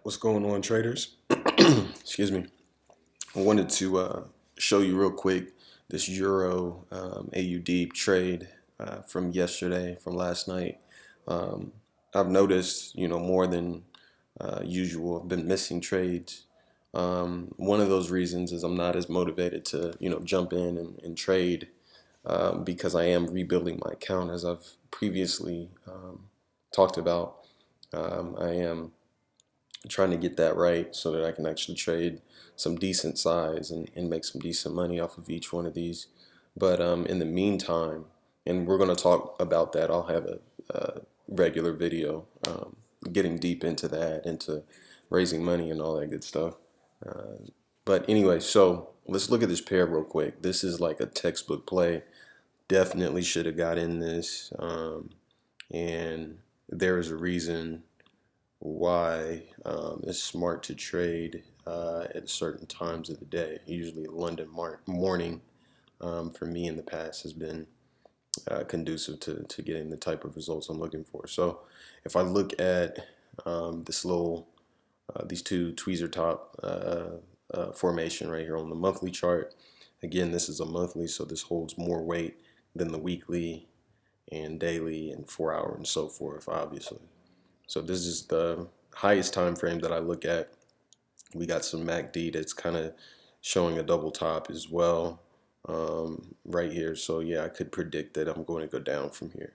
What's going on, traders? Excuse me. I wanted to show you real quick this Euro AUD trade from yesterday, from last night. Um, I've noticed, more than usual, I've been missing trades. One of those reasons is I'm not as motivated to, jump in and trade because I am rebuilding my account, as I've previously talked about. I am trying to get that right so that I can actually trade some decent size and make some decent money off of each one of these. But in the meantime, and we're going to talk about that, I'll have a regular video getting deep into that, into raising money and all that good stuff. But anyway, so let's look at this pair real quick. This is like a textbook play. Definitely should have got in this. And there is a reason why it's smart to trade at certain times of the day. Usually London morning for me in the past has been conducive to getting the type of results I'm looking for. So if I look at these two tweezer top formation right here on the monthly chart, again, this is a monthly, so this holds more weight than the weekly and daily and 4 hour and so forth, obviously. So this is the highest time frame that I look at. We got some MACD that's kind of showing a double top as well right here. So yeah, I could predict that I'm going to go down from here.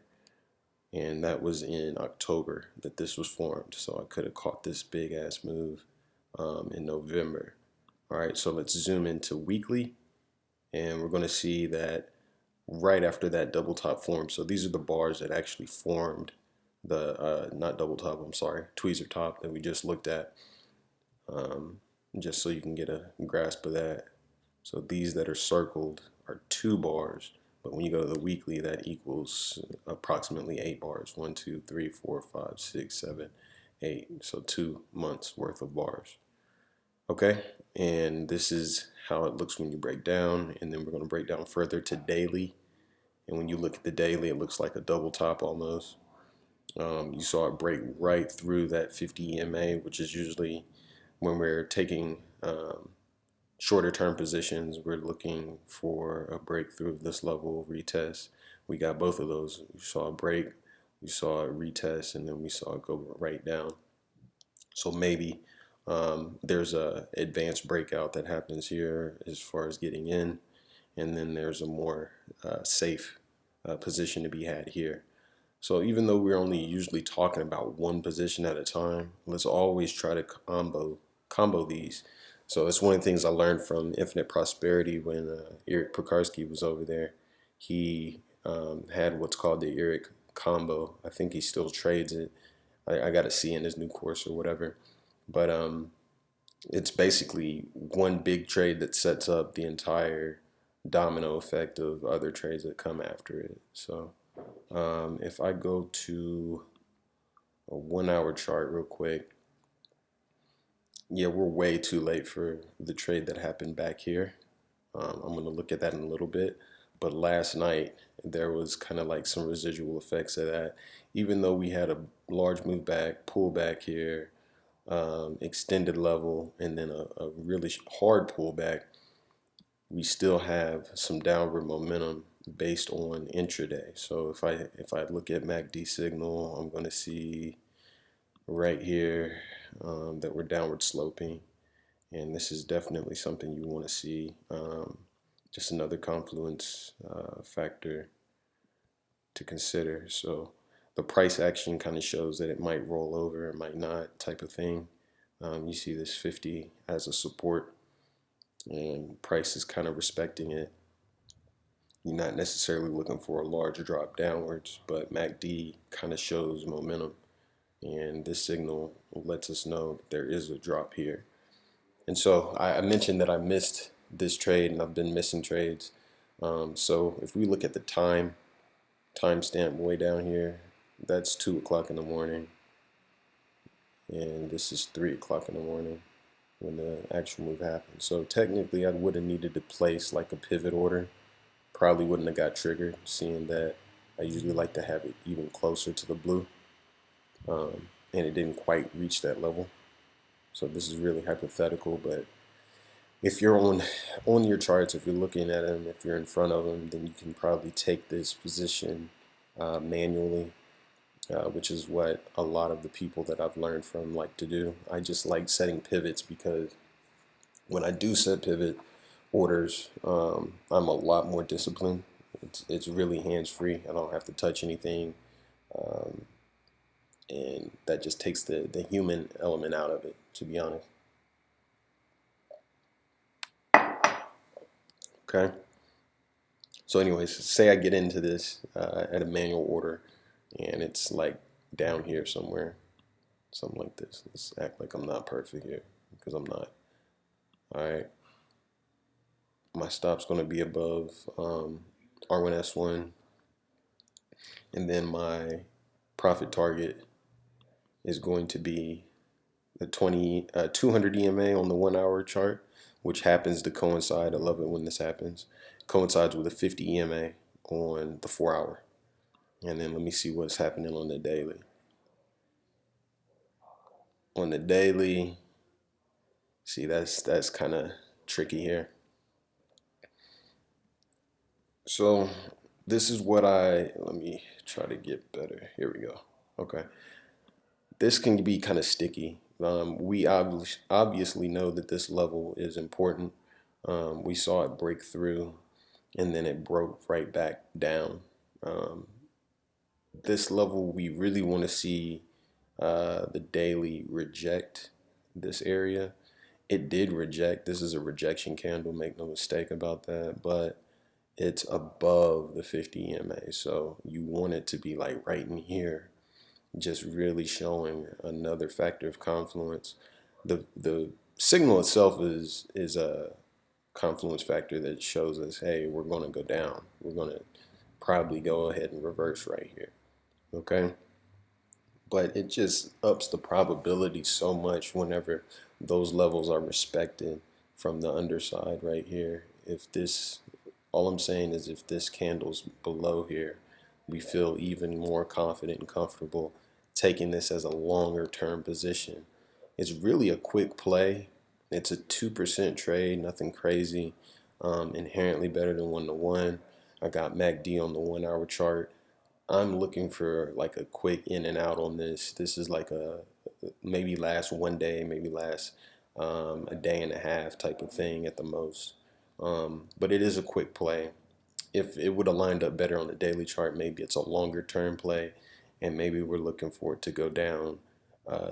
And that was in October that this was formed. So I could have caught this big ass move in November. All right, so let's zoom into weekly. And we're going to see that right after that double top formed. So these are the bars that actually formed the not double top, I'm sorry, tweezer top that we just looked at, just so you can get a grasp of that. So these that are circled are 2 bars, but when you go to the weekly, that equals approximately 8 bars. 1, 2, 3, 4, 5, 6, 7, 8. So 2 months worth of bars. Okay, and this is how it looks when you break down, and then we're going to break down further to daily. And when you look at the daily, it looks like a double top almost. You saw it break right through that 50 EMA, which is usually when we're taking shorter term positions, we're looking for a breakthrough of this level retest. We got both of those. We saw a break, we saw a retest, and then we saw it go right down. So maybe there's a advanced breakout that happens here as far as getting in, and then there's a more safe position to be had here. So even though we're only usually talking about one position at a time, let's always try to combo these. So it's one of the things I learned from Infinite Prosperity when Irek Piekarski was over there. He had what's called the Irek combo. I think he still trades it. I got to see in his new course or whatever. But it's basically one big trade that sets up the entire domino effect of other trades that come after it. So if I go to a 1 hour chart real quick, yeah, we're way too late for the trade that happened back here. I'm going to look at that in a little bit. But last night, there was kind of like some residual effects of that. Even though we had a large move back, pull back here, extended level, and then a really hard pullback, we still have some downward momentum based on intraday. So if I look at MACD signal, I'm going to see right here that we're downward sloping, and this is definitely something you want to see. Just another confluence factor to consider. So the price action kind of shows that it might roll over, it might not, type of thing. You see this 50 as a support, and price is kind of respecting it. You're not necessarily looking for a large drop downwards, but MACD kind of shows momentum, and this signal lets us know that there is a drop here. And so I mentioned that I missed this trade, and I've been missing trades. So if we look at the timestamp way down here, that's 2 o'clock in the morning, and this is 3 o'clock in the morning when the actual move happened. So technically I would have needed to place like a pivot order. Probably wouldn't have got triggered, seeing that I usually like to have it even closer to the blue, and it didn't quite reach that level. So this is really hypothetical, but if you're on your charts, if you're looking at them, if you're in front of them, then you can probably take this position manually, which is what a lot of the people that I've learned from like to do. I just like setting pivots because when I do set pivot orders, I'm a lot more disciplined. It's really hands-free. I don't have to touch anything, um, and that just takes the human element out of it, to be honest. Okay. So, anyways, say I get into this at a manual order, and it's like down here somewhere, something like this. Let's act like I'm not perfect here because I'm not. All right. My stop's going to be above R1S1, and then my profit target is going to be the 200 EMA on the 1 hour chart, which happens to coincide. I love it when this happens. Coincides with a 50 EMA on the 4 hour. And then let me see what's happening on the daily. On the daily, see that's kind of tricky here. So this is what let me try to get better. Here we go. Okay. This can be kind of sticky. We obviously know that this level is important. We saw it break through and then it broke right back down. Um, this level, we really want to see the daily reject this area. It did reject. This is a rejection candle, make no mistake about that, but it's above the 50 EMA. So you want it to be like right in here, just really showing another factor of confluence. The signal itself is a confluence factor that shows us, hey, we're going to go down. We're going to probably go ahead and reverse right here. Okay. But it just ups the probability so much whenever those levels are respected from the underside right here. If this, all I'm saying is if this candle's below here, we feel even more confident and comfortable taking this as a longer term position. It's really a quick play. It's a 2% trade, nothing crazy. Inherently better than 1 to 1. I got MACD on the 1 hour chart. I'm looking for like a quick in and out on this. This is like a maybe last 1 day, maybe last a day and a half type of thing at the most. But it is a quick play. If it would have lined up better on the daily chart, maybe it's a longer term play, and maybe we're looking for it to go down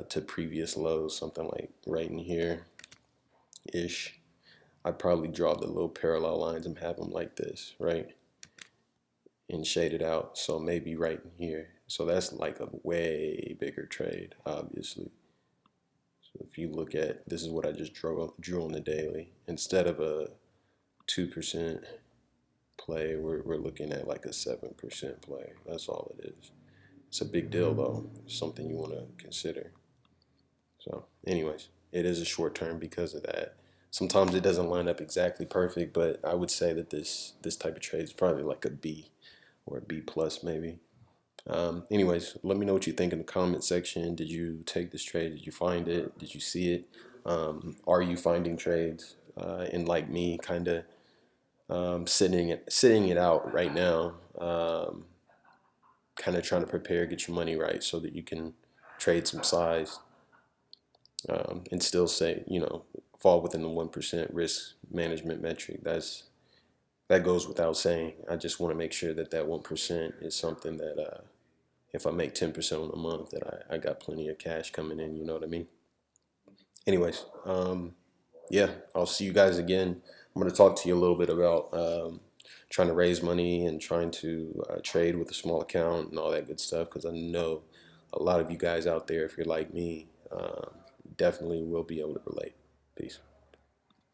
to previous lows, something like right in here ish. I'd probably draw the little parallel lines and have them like this, right? And shade it out. So maybe right in here. So that's like a way bigger trade, obviously. So if you look at, this is what I just drew on the daily. Instead of a 2% play, we're looking at like a 7% play. That's all it is. It's a big deal though. It's something you want to consider. So anyways, it is a short term because of that. Sometimes it doesn't line up exactly perfect, but I would say that this type of trade is probably like a B or a B plus maybe. Anyways, let me know what you think in the comment section. Did you take this trade? Did you find it? Did you see it? Are you finding trades? And like me, kind of sitting it out right now. Kind of trying to prepare, get your money right, so that you can trade some size and still say, fall within the 1% risk management metric. That goes without saying. I just want to make sure that 1% is something that if I make 10% on a month, that I got plenty of cash coming in. You know what I mean? Anyways, yeah, I'll see you guys again. I'm going to talk to you a little bit about trying to raise money and trying to trade with a small account and all that good stuff, because I know a lot of you guys out there, if you're like me, definitely will be able to relate. Peace.